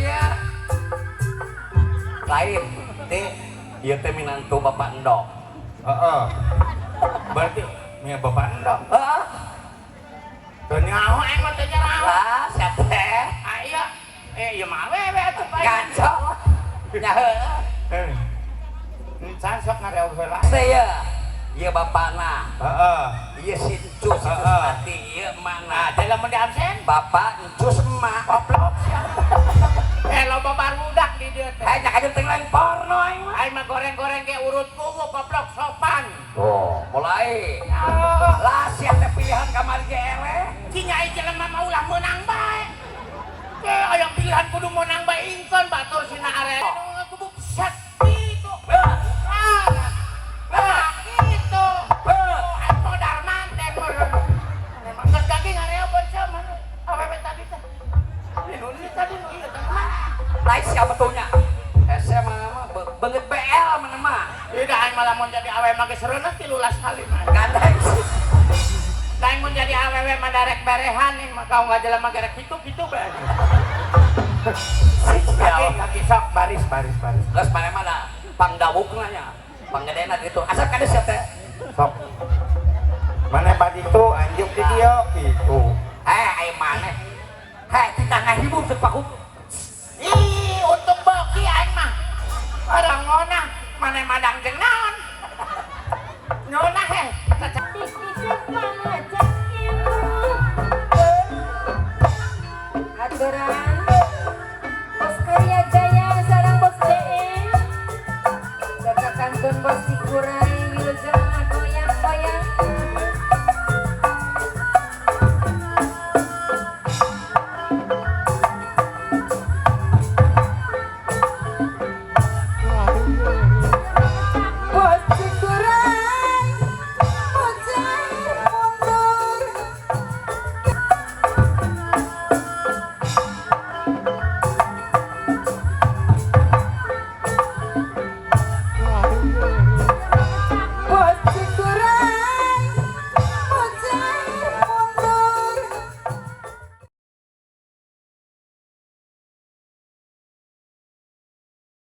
ya lain teh ieu teh minangtu bapak endok. Heeh. Berarti nya bapak endok. Heeh. Teu nyaho aing mah teu nyarah. Lah sia teh Iya. Ieu mah awewe atuh bae. ngaco. Nya heueuh. Can sok ngareog heula. Teh ieu bapana. Heeh. Ieu si Encus Suspati ieu mana? Teh lamun di absen Bapak Encus emak. goblok. Loba barudak di dieu teh. Nya kajeun teh lain porno aing mah. Aing mah goreng-goreng ge urut kuku goblok sopan. Oh, mulai. Lah sia teh pilihan kamari ge eleh. Si nyai jelema mah ulah meunang bae. Aya pilihan kudu meunang bae ingkeun batur sina are. Kudu set gitu. Gitu. Atuh darman teh. Memang geus gagi ngareo bocah mah. Awewe tadi teh. Ini tadi nu ieu teh. Lain sia betulnya. Ese mah beungeut BL mana mah. Tidak aing mah lamun jadi awewe mah geus reuneuk 13 kali mah. Gandeng. Lain mun jadi awewe mah darek berehan nih mah kau enggak jelema gerek kitu-kitu bae. Kaki sok baris. Terus mana mana pangdawukna nya. Panggedena gitu. Asal kade sia teh. Sok. Mana badi itu anjuk di dia gitu. Aya maneh. Kita ngahibur teu paku. Ih, untuk beki aing mah. Orang ngonah, mana madang jeung naon. Nona he. Aturan Bos Karya Jaya sareng Bos JM Kakak Kantun Bos Sikura